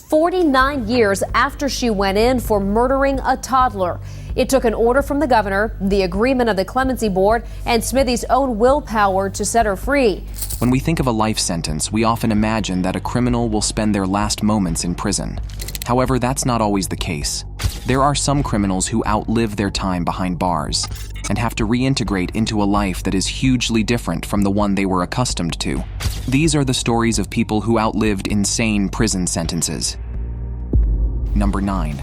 49 years after she went in for murdering a toddler. It took an order from the governor, the agreement of the clemency board, and Smithy's own willpower to set her free. When we think of a life sentence, we often imagine that a criminal will spend their last moments in prison. However, that's not always the case. There are some criminals who outlive their time behind bars and have to reintegrate into a life that is hugely different from the one they were accustomed to. These are the stories of people who outlived insane prison sentences. Number 9.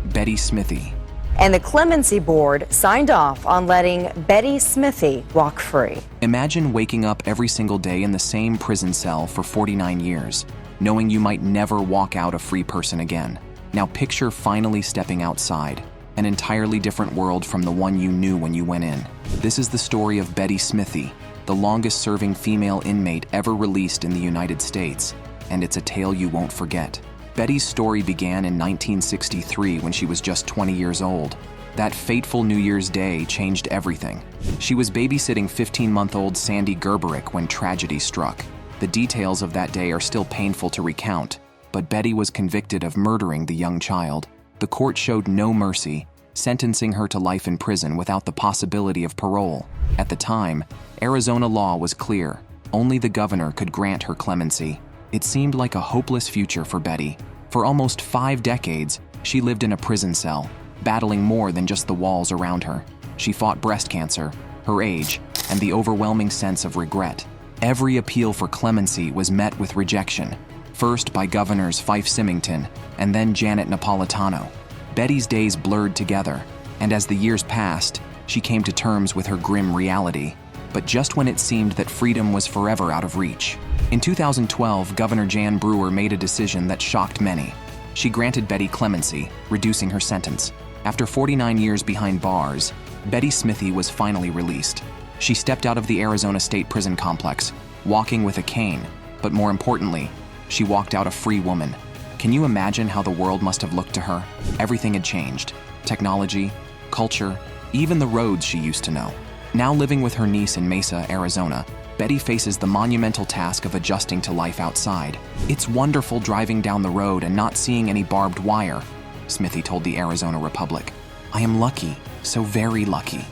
Betty Smithy. And the clemency board signed off on letting Betty Smithy walk free. Imagine waking up every single day in the same prison cell for 49 years, knowing you might never walk out a free person again. Now picture finally stepping outside, an entirely different world from the one you knew when you went in. This is the story of Betty Smithy, the longest-serving female inmate ever released in the United States, and it's a tale you won't forget. Betty's story began in 1963 when she was just 20 years old. That fateful New Year's Day changed everything. She was babysitting 15-month-old Sandy Gerberick when tragedy struck. The details of that day are still painful to recount, but Betty was convicted of murdering the young child. The court showed no mercy, sentencing her to life in prison without the possibility of parole. At the time, Arizona law was clear. Only the governor could grant her clemency. It seemed like a hopeless future for Betty. For almost 5 decades, she lived in a prison cell, battling more than just the walls around her. She fought breast cancer, her age, and the overwhelming sense of regret. Every appeal for clemency was met with rejection, first by Governors Fife Symington and then Janet Napolitano. Betty's days blurred together, and as the years passed, she came to terms with her grim reality. But just when it seemed that freedom was forever out of reach. In 2012, Governor Jan Brewer made a decision that shocked many. She granted Betty clemency, reducing her sentence. After 49 years behind bars, Betty Smithy was finally released. She stepped out of the Arizona State Prison complex, walking with a cane, but more importantly, she walked out a free woman. Can you imagine how the world must have looked to her? Everything had changed. Technology, culture, even the roads she used to know. Now living with her niece in Mesa, Arizona, Betty faces the monumental task of adjusting to life outside. "It's wonderful driving down the road and not seeing any barbed wire," Smithy told the Arizona Republic. "I am lucky, so very lucky."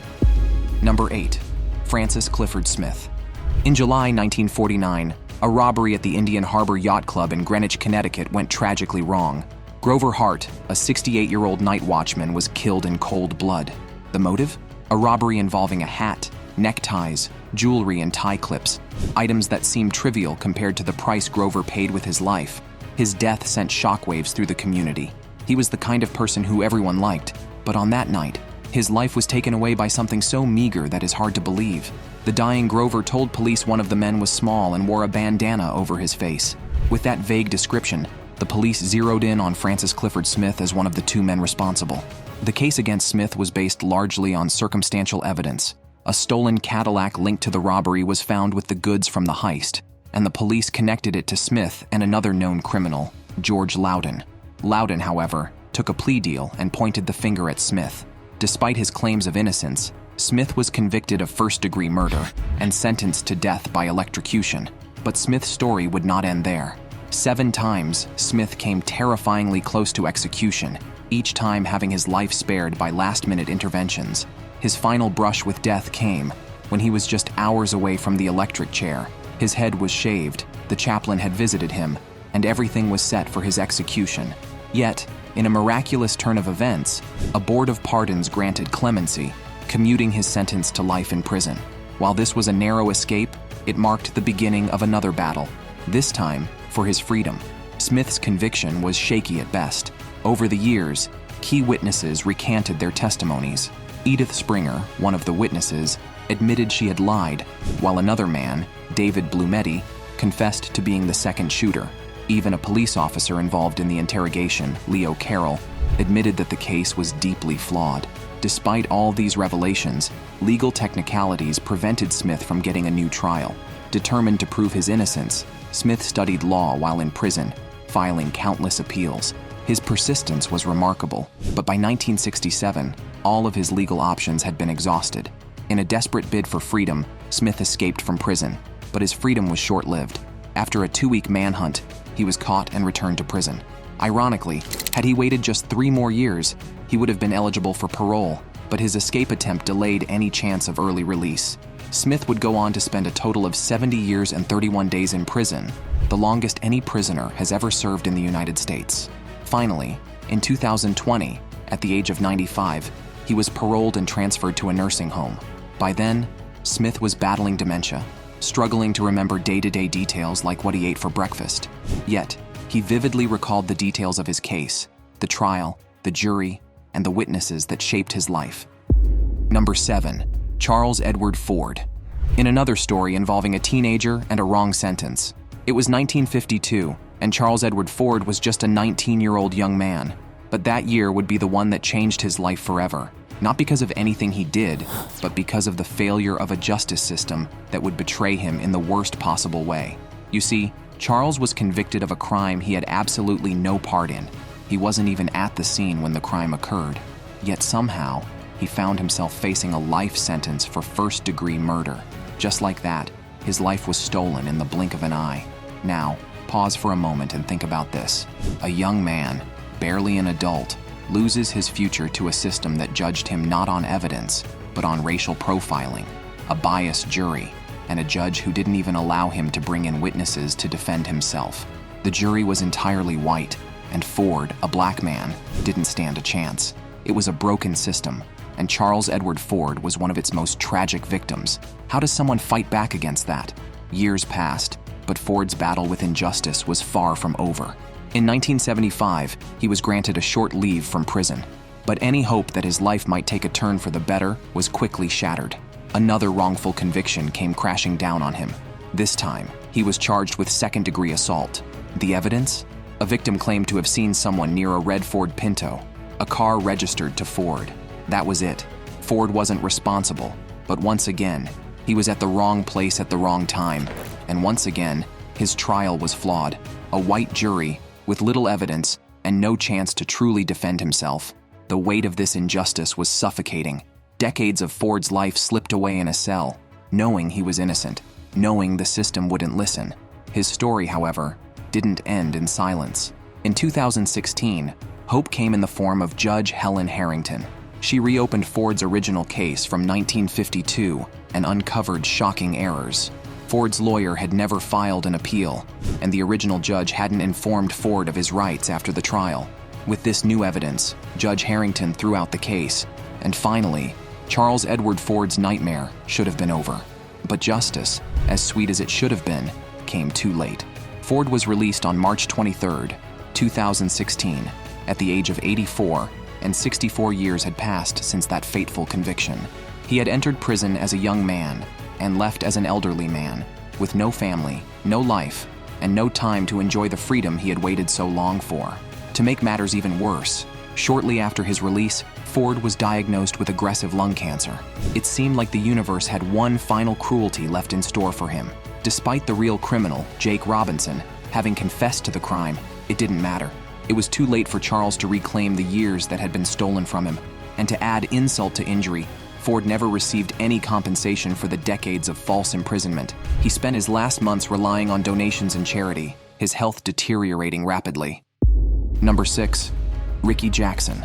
Number 8. Francis Clifford Smith. In July 1949, a robbery at the Indian Harbor Yacht Club in Greenwich, Connecticut went tragically wrong. Grover Hart, a 68-year-old night watchman, was killed in cold blood. The motive? A robbery involving a hat, neckties, jewelry, and tie clips, items that seemed trivial compared to the price Grover paid with his life. His death sent shockwaves through the community. He was the kind of person who everyone liked, but on that night, his life was taken away by something so meager that is hard to believe. The dying Grover told police one of the men was small and wore a bandana over his face. With that vague description, the police zeroed in on Francis Clifford Smith as one of the 2 men responsible. The case against Smith was based largely on circumstantial evidence. A stolen Cadillac linked to the robbery was found with the goods from the heist, and the police connected it to Smith and another known criminal, George Loudon. Loudon, however, took a plea deal and pointed the finger at Smith. Despite his claims of innocence, Smith was convicted of first-degree murder and sentenced to death by electrocution. But Smith's story would not end there. 7 times, Smith came terrifyingly close to execution, each time having his life spared by last-minute interventions. His final brush with death came when he was just hours away from the electric chair. His head was shaved, the chaplain had visited him, and everything was set for his execution. Yet, in a miraculous turn of events, a board of pardons granted clemency, commuting his sentence to life in prison. While this was a narrow escape, it marked the beginning of another battle, this time for his freedom. Smith's conviction was shaky at best. Over the years, key witnesses recanted their testimonies. Edith Springer, one of the witnesses, admitted she had lied, while another man, David Blumetti, confessed to being the second shooter. Even a police officer involved in the interrogation, Leo Carroll, admitted that the case was deeply flawed. Despite all these revelations, legal technicalities prevented Smith from getting a new trial. Determined to prove his innocence, Smith studied law while in prison, filing countless appeals. His persistence was remarkable, but by 1967, all of his legal options had been exhausted. In a desperate bid for freedom, Smith escaped from prison, but his freedom was short-lived. After a 2-week manhunt, he was caught and returned to prison. Ironically, had he waited just 3 more years, he would have been eligible for parole, but his escape attempt delayed any chance of early release. Smith would go on to spend a total of 70 years and 31 days in prison, the longest any prisoner has ever served in the United States. Finally, in 2020, at the age of 95, he was paroled and transferred to a nursing home. By then, Smith was battling dementia, struggling to remember day-to-day details like what he ate for breakfast. Yet, he vividly recalled the details of his case, the trial, the jury, and the witnesses that shaped his life. Number 7. Charles Edward Ford. In another story involving a teenager and a wrong sentence. It was 1952, and Charles Edward Ford was just a 19-year-old young man. But that year would be the one that changed his life forever. Not because of anything he did, but because of the failure of a justice system that would betray him in the worst possible way. You see, Charles was convicted of a crime he had absolutely no part in. He wasn't even at the scene when the crime occurred. Yet somehow, he found himself facing a life sentence for first-degree murder. Just like that, his life was stolen in the blink of an eye. Now, pause for a moment and think about this. A young man, barely an adult, loses his future to a system that judged him not on evidence, but on racial profiling, a biased jury, and a judge who didn't even allow him to bring in witnesses to defend himself. The jury was entirely white, and Ford, a black man, didn't stand a chance. It was a broken system, and Charles Edward Ford was one of its most tragic victims. How does someone fight back against that? Years passed, but Ford's battle with injustice was far from over. In 1975, he was granted a short leave from prison, but any hope that his life might take a turn for the better was quickly shattered. Another wrongful conviction came crashing down on him. This time, he was charged with second-degree assault. The evidence? A victim claimed to have seen someone near a red Ford Pinto, a car registered to Ford. That was it. Ford wasn't responsible, but once again, he was at the wrong place at the wrong time, and once again, his trial was flawed. A white jury, with little evidence and no chance to truly defend himself. The weight of this injustice was suffocating. Decades of Ford's life slipped away in a cell, knowing he was innocent, knowing the system wouldn't listen. His story, however, didn't end in silence. In 2016, hope came in the form of Judge Helen Harrington. She reopened Ford's original case from 1952 and uncovered shocking errors. Ford's lawyer had never filed an appeal, and the original judge hadn't informed Ford of his rights after the trial. With this new evidence, Judge Harrington threw out the case, and finally, Charles Edward Ford's nightmare should have been over. But justice, as sweet as it should have been, came too late. Ford was released on March 23, 2016, at the age of 84, and 64 years had passed since that fateful conviction. He had entered prison as a young man and left as an elderly man, with no family, no life, and no time to enjoy the freedom he had waited so long for. To make matters even worse, shortly after his release, Ford was diagnosed with aggressive lung cancer. It seemed like the universe had one final cruelty left in store for him. Despite the real criminal, Jake Robinson, having confessed to the crime, it didn't matter. It was too late for Charles to reclaim the years that had been stolen from him. And to add insult to injury, Ford never received any compensation for the decades of false imprisonment. He spent his last months relying on donations and charity, his health deteriorating rapidly. Number 6. Ricky Jackson.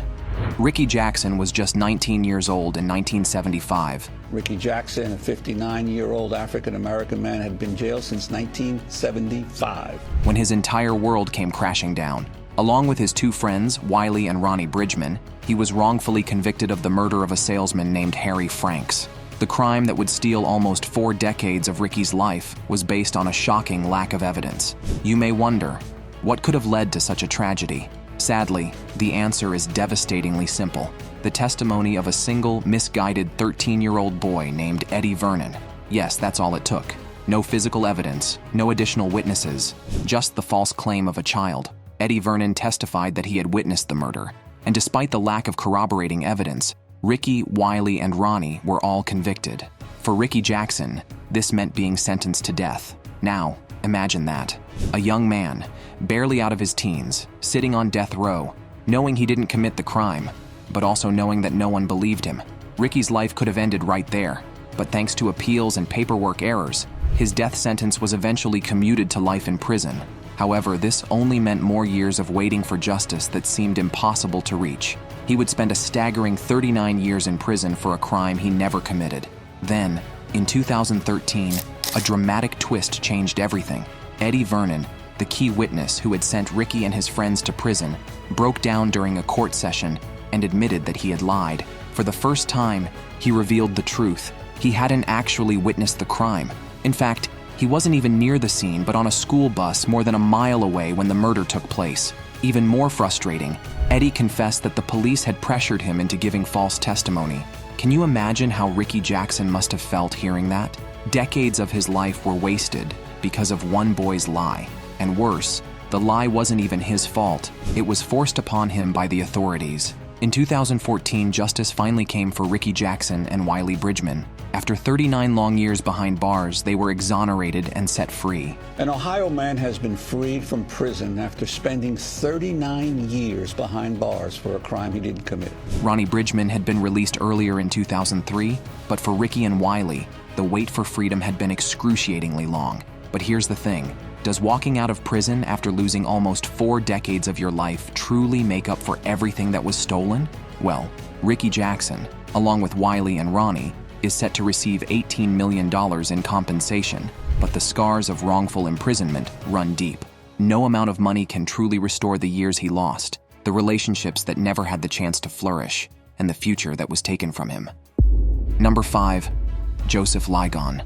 Ricky Jackson was just 19 years old in 1975. Ricky Jackson, a 59-year-old African-American man, had been jailed since 1975. When his entire world came crashing down. Along with his 2 friends, Wiley and Ronnie Bridgman, he was wrongfully convicted of the murder of a salesman named Harry Franks. The crime that would steal almost 4 decades of Ricky's life was based on a shocking lack of evidence. You may wonder, what could have led to such a tragedy? Sadly, the answer is devastatingly simple. The testimony of a single, misguided 13-year-old boy named Eddie Vernon. Yes, that's all it took. No physical evidence, no additional witnesses, just the false claim of a child. Eddie Vernon testified that he had witnessed the murder, and despite the lack of corroborating evidence, Ricky, Wiley, and Ronnie were all convicted. For Ricky Jackson, this meant being sentenced to death. Now, imagine that. A young man, barely out of his teens, sitting on death row, knowing he didn't commit the crime, but also knowing that no one believed him. Ricky's life could have ended right there, but thanks to appeals and paperwork errors, his death sentence was eventually commuted to life in prison. However, this only meant more years of waiting for justice that seemed impossible to reach. He would spend a staggering 39 years in prison for a crime he never committed. Then, in 2013, a dramatic twist changed everything. Eddie Vernon, the key witness who had sent Ricky and his friends to prison, broke down during a court session and admitted that he had lied. For the first time, he revealed the truth. He hadn't actually witnessed the crime. In fact, he wasn't even near the scene, but on a school bus more than a mile away when the murder took place. Even more frustrating, Eddie confessed that the police had pressured him into giving false testimony. Can you imagine how Ricky Jackson must have felt hearing that? Decades of his life were wasted because of one boy's lie. And worse, the lie wasn't even his fault. It was forced upon him by the authorities. In 2014, justice finally came for Ricky Jackson and Wiley Bridgman. After 39 long years behind bars, they were exonerated and set free. An Ohio man has been freed from prison after spending 39 years behind bars for a crime he didn't commit. Ronnie Bridgman had been released earlier in 2003, but for Ricky and Wiley, the wait for freedom had been excruciatingly long. But here's the thing. Does walking out of prison after losing almost 4 decades of your life truly make up for everything that was stolen? Well, Ricky Jackson, along with Wiley and Ronnie, is set to receive $18 million in compensation, but the scars of wrongful imprisonment run deep. No amount of money can truly restore the years he lost, the relationships that never had the chance to flourish, and the future that was taken from him. Number 5. Joseph Ligon.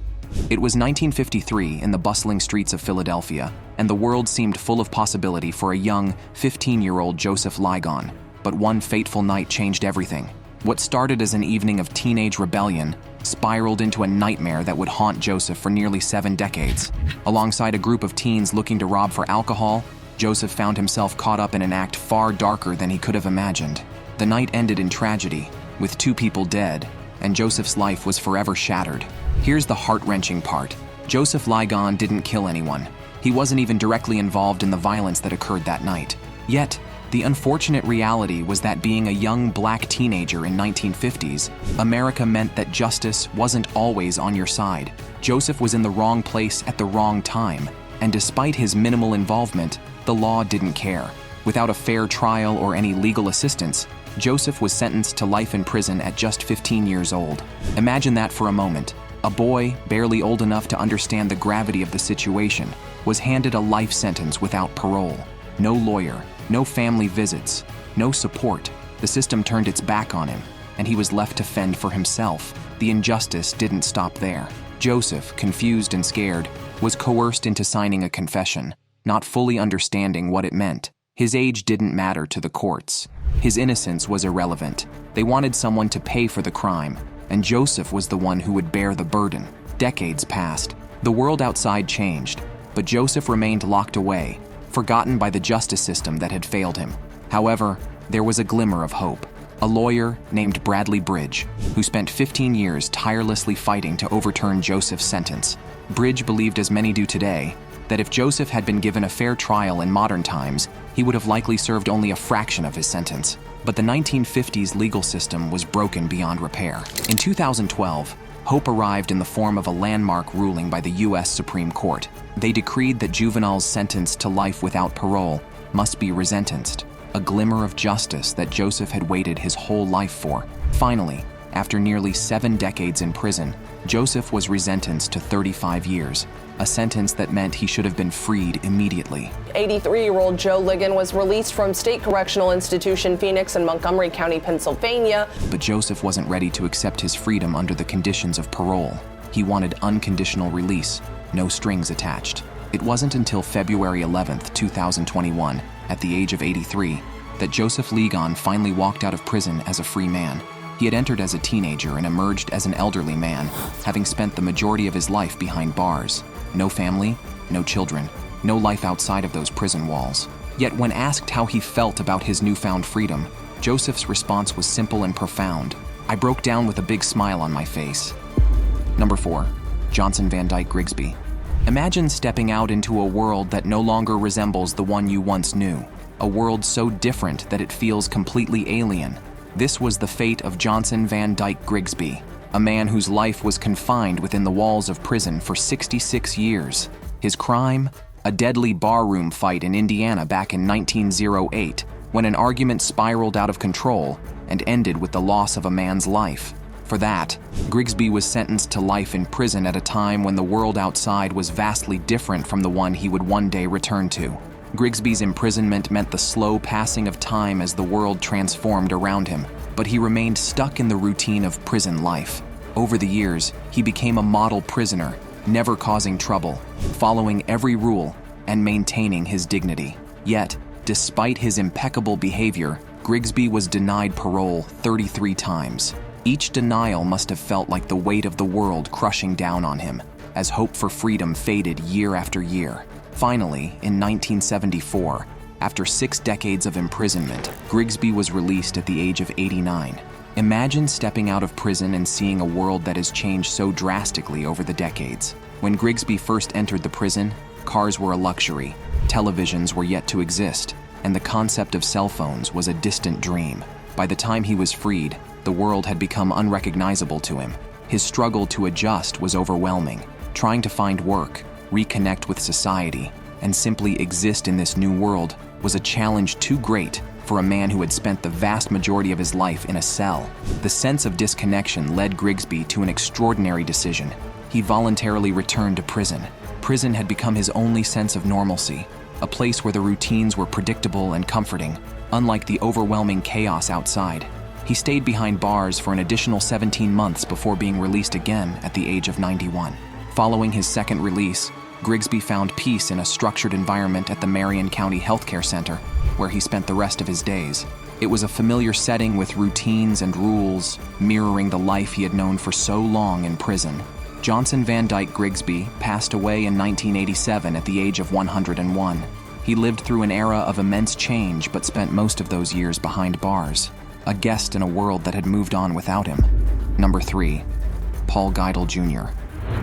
It was 1953 in the bustling streets of Philadelphia, and the world seemed full of possibility for a young, 15-year-old Joseph Ligon. But one fateful night changed everything. What started as an evening of teenage rebellion spiraled into a nightmare that would haunt Joseph for nearly 7 decades. Alongside a group of teens looking to rob for alcohol, Joseph found himself caught up in an act far darker than he could have imagined. The night ended in tragedy, with 2 people dead, and Joseph's life was forever shattered. Here's the heart-wrenching part. Joseph Ligon didn't kill anyone. He wasn't even directly involved in the violence that occurred that night. Yet, the unfortunate reality was that being a young black teenager in 1950s, America meant that justice wasn't always on your side. Joseph was in the wrong place at the wrong time, and despite his minimal involvement, the law didn't care. Without a fair trial or any legal assistance, Joseph was sentenced to life in prison at just 15 years old. Imagine that for a moment. A boy, barely old enough to understand the gravity of the situation, was handed a life sentence without parole. No lawyer, no family visits, no support. The system turned its back on him, and he was left to fend for himself. The injustice didn't stop there. Joseph, confused and scared, was coerced into signing a confession, not fully understanding what it meant. His age didn't matter to the courts. His innocence was irrelevant. They wanted someone to pay for the crime, and Joseph was the one who would bear the burden. Decades passed. The world outside changed, but Joseph remained locked away, forgotten by the justice system that had failed him. However, there was a glimmer of hope. A lawyer named Bradley Bridge, who spent 15 years tirelessly fighting to overturn Joseph's sentence. Bridge believed, as many do today, that if Joseph had been given a fair trial in modern times, he would have likely served only a fraction of his sentence. But the 1950s legal system was broken beyond repair. In 2012, hope arrived in the form of a landmark ruling by the U.S. Supreme Court. They decreed that juveniles sentenced to life without parole must be resentenced, a glimmer of justice that Joseph had waited his whole life for. Finally, after nearly 7 decades in prison, Joseph was resentenced to 35 years, a sentence that meant he should have been freed immediately. 83-year-old Joe Ligon was released from State Correctional Institution Phoenix in Montgomery County, Pennsylvania. But Joseph wasn't ready to accept his freedom under the conditions of parole. He wanted unconditional release, no strings attached. It wasn't until February 11th, 2021, at the age of 83, that Joseph Ligon finally walked out of prison as a free man. He had entered as a teenager and emerged as an elderly man, having spent the majority of his life behind bars. No family, no children, no life outside of those prison walls. Yet when asked how he felt about his newfound freedom, Joseph's response was simple and profound. "I broke down with a big smile on my face." Number 4. Johnson Van Dijkgriggsby. Imagine stepping out into a world that no longer resembles the one you once knew. A world so different that it feels completely alien. This was the fate of Johnson Van Dijkgriggsby, a man whose life was confined within the walls of prison for 66 years. His crime? a deadly barroom fight in Indiana back in 1908 when an argument spiraled out of control and ended with the loss of a man's life. For that, Grigsby was sentenced to life in prison at a time when the world outside was vastly different from the one he would one day return to. Grigsby's imprisonment meant the slow passing of time as the world transformed around him, but he remained stuck in the routine of prison life. Over the years, he became a model prisoner, never causing trouble, following every rule, and maintaining his dignity. Yet, despite his impeccable behavior, Grigsby was denied parole 33 times. Each denial must have felt like the weight of the world crushing down on him, as hope for freedom faded year after year. Finally, in 1974, after 6 decades of imprisonment, Grigsby was released at the age of 89. Imagine stepping out of prison and seeing a world that has changed so drastically over the decades. When Grigsby first entered the prison, cars were a luxury, televisions were yet to exist, and the concept of cell phones was a distant dream. By the time he was freed, the world had become unrecognizable to him. His struggle to adjust was overwhelming. Trying to find work, reconnect with society, and simply exist in this new world was a challenge too great for a man who had spent the vast majority of his life in a cell. The sense of disconnection led Grigsby to an extraordinary decision. He voluntarily returned to prison. Prison had become his only sense of normalcy, a place where the routines were predictable and comforting, unlike the overwhelming chaos outside. He stayed behind bars for an additional 17 months before being released again at the age of 91. Following his second release, Grigsby found peace in a structured environment at the Marion County Healthcare Center, where he spent the rest of his days. It was a familiar setting with routines and rules, mirroring the life he had known for so long in prison. Johnson Van Dijkgriggsby passed away in 1987 at the age of 101. He lived through an era of immense change but spent most of those years behind bars, a guest in a world that had moved on without him. Number 3. Paul Gule Jr.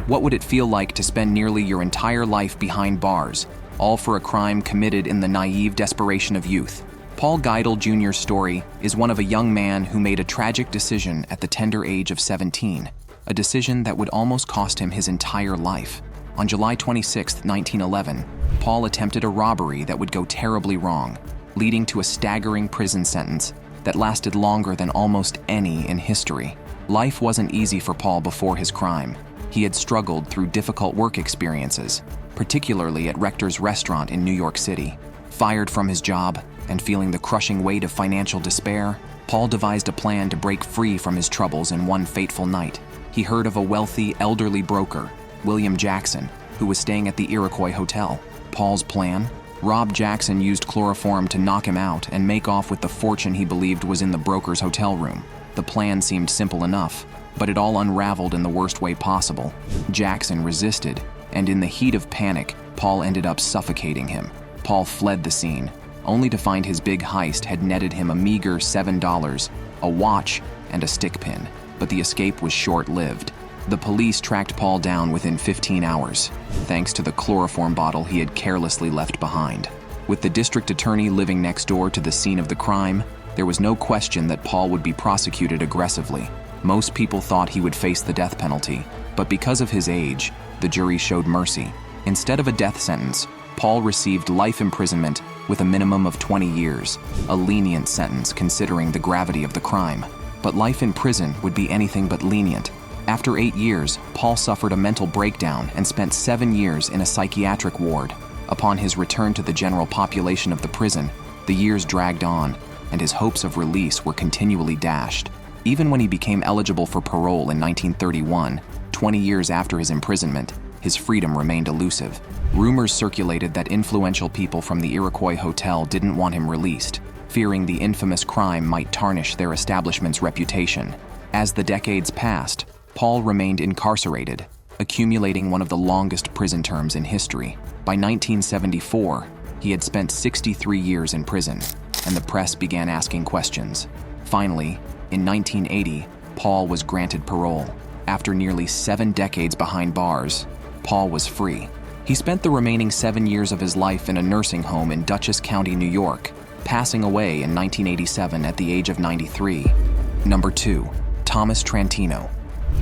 What would it feel like to spend nearly your entire life behind bars, all for a crime committed in the naive desperation of youth? Paul Gule Jr.'s story is one of a young man who made a tragic decision at the tender age of 17, a decision that would almost cost him his entire life. On July 26, 1911, Paul attempted a robbery that would go terribly wrong, leading to a staggering prison sentence that lasted longer than almost any in history. Life wasn't easy for Paul before his crime. He had struggled through difficult work experiences, particularly at Rector's restaurant in New York City. Fired from his job and feeling the crushing weight of financial despair, Paul devised a plan to break free from his troubles in one fateful night. He heard of a wealthy, elderly broker, William Jackson, who was staying at the Iroquois Hotel. Paul's plan? Rob Jackson used chloroform to knock him out and make off with the fortune he believed was in the broker's hotel room. The plan seemed simple enough, but it all unraveled in the worst way possible. Jackson resisted, and in the heat of panic, Paul ended up suffocating him. Paul fled the scene, only to find his big heist had netted him a meager $7, a watch, and a stick pin. But the escape was short-lived. The police tracked Paul down within 15 hours, thanks to the chloroform bottle he had carelessly left behind. With the district attorney living next door to the scene of the crime, there was no question that Paul would be prosecuted aggressively. Most people thought he would face the death penalty, but because of his age, the jury showed mercy. Instead of a death sentence, Paul received life imprisonment with a minimum of 20 years, a lenient sentence considering the gravity of the crime. But life in prison would be anything but lenient. After 8 years, Paul suffered a mental breakdown and spent 7 years in a psychiatric ward. Upon his return to the general population of the prison, the years dragged on, and his hopes of release were continually dashed. Even when he became eligible for parole in 1931, 20 years after his imprisonment, his freedom remained elusive. Rumors circulated that influential people from the Iroquois Hotel didn't want him released, fearing the infamous crime might tarnish their establishment's reputation. As the decades passed, Paul remained incarcerated, accumulating one of the longest prison terms in history. By 1974, he had spent 63 years in prison, and the press began asking questions. Finally, in 1980, Paul was granted parole. After nearly 7 decades behind bars, Paul was free. He spent the remaining 7 years of his life in a nursing home in Dutchess County, New York, passing away in 1987 at the age of 93. Number 2. Thomas Trantino.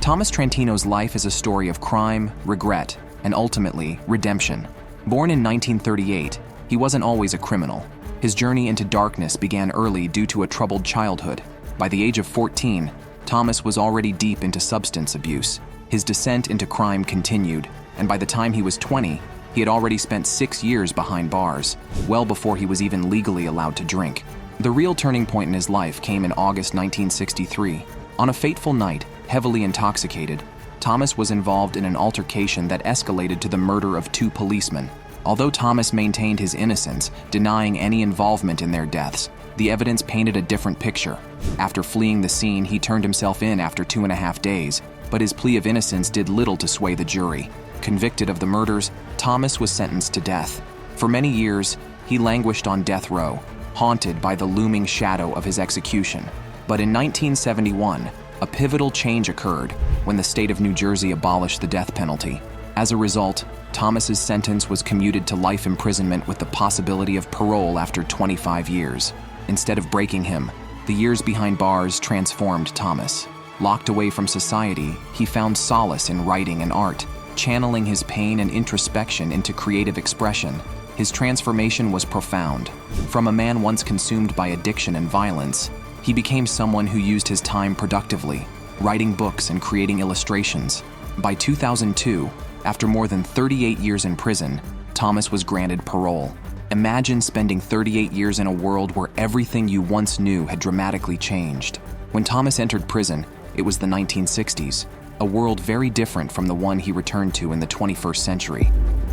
Thomas Trantino's life is a story of crime, regret, and ultimately, redemption. Born in 1938, he wasn't always a criminal. His journey into darkness began early due to a troubled childhood. By the age of 14, Thomas was already deep into substance abuse. His descent into crime continued, and by the time he was 20, he had already spent 6 years behind bars, well before he was even legally allowed to drink. The real turning point in his life came in August 1963. On a fateful night, heavily intoxicated, Thomas was involved in an altercation that escalated to the murder of 2 policemen. Although Thomas maintained his innocence, denying any involvement in their deaths, the evidence painted a different picture. After fleeing the scene, he turned himself in after 2.5 days, but his plea of innocence did little to sway the jury. Convicted of the murders, Thomas was sentenced to death. For many years, he languished on death row, haunted by the looming shadow of his execution. But in 1971, a pivotal change occurred when the state of New Jersey abolished the death penalty. As a result, Thomas's sentence was commuted to life imprisonment with the possibility of parole after 25 years. Instead of breaking him, the years behind bars transformed Thomas. Locked away from society, he found solace in writing and art, channeling his pain and introspection into creative expression. His transformation was profound. From a man once consumed by addiction and violence, he became someone who used his time productively, writing books and creating illustrations. By 2002, after more than 38 years in prison, Thomas was granted parole. Imagine spending 38 years in a world where everything you once knew had dramatically changed. When Thomas entered prison, it was the 1960s, a world very different from the one he returned to in the 21st century.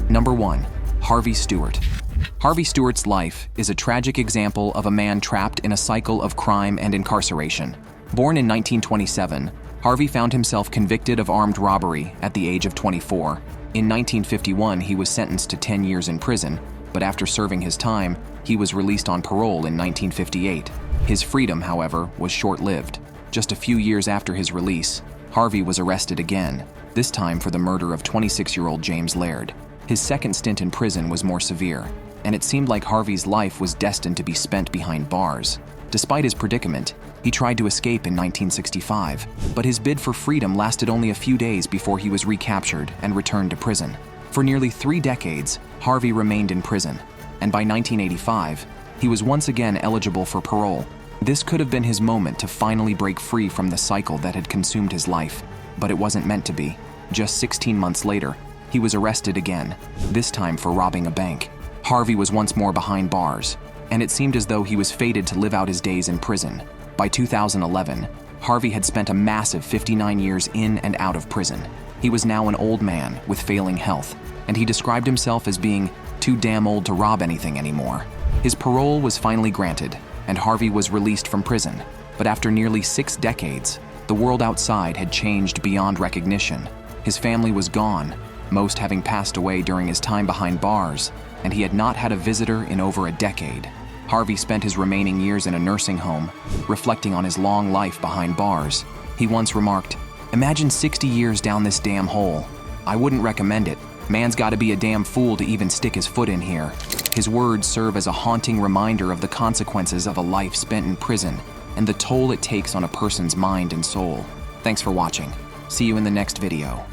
Number 1. Harvey Stewart. Harvey Stewart's life is a tragic example of a man trapped in a cycle of crime and incarceration. Born in 1927, Harvey found himself convicted of armed robbery at the age of 24. In 1951, he was sentenced to 10 years in prison, but after serving his time, he was released on parole in 1958. His freedom, however, was short-lived. Just a few years after his release, Harvey was arrested again, this time for the murder of 26-year-old James Laird. His second stint in prison was more severe, and it seemed like Harvey's life was destined to be spent behind bars. Despite his predicament, he tried to escape in 1965, but his bid for freedom lasted only a few days before he was recaptured and returned to prison. For nearly 3 decades, Harvey remained in prison, and by 1985, he was once again eligible for parole. This could have been his moment to finally break free from the cycle that had consumed his life, but it wasn't meant to be. Just 16 months later, he was arrested again, this time for robbing a bank. Harvey was once more behind bars, and it seemed as though he was fated to live out his days in prison. By 2011, Harvey had spent a massive 59 years in and out of prison. He was now an old man with failing health, and he described himself as being too damn old to rob anything anymore. His parole was finally granted, and Harvey was released from prison. But after nearly 6 decades, the world outside had changed beyond recognition. His family was gone, most having passed away during his time behind bars, and he had not had a visitor in over a decade. Harvey spent his remaining years in a nursing home, reflecting on his long life behind bars. He once remarked, "Imagine 60 years down this damn hole. I wouldn't recommend it. Man's gotta be a damn fool to even stick his foot in here." His words serve as a haunting reminder of the consequences of a life spent in prison and the toll it takes on a person's mind and soul. Thanks for watching. See you in the next video.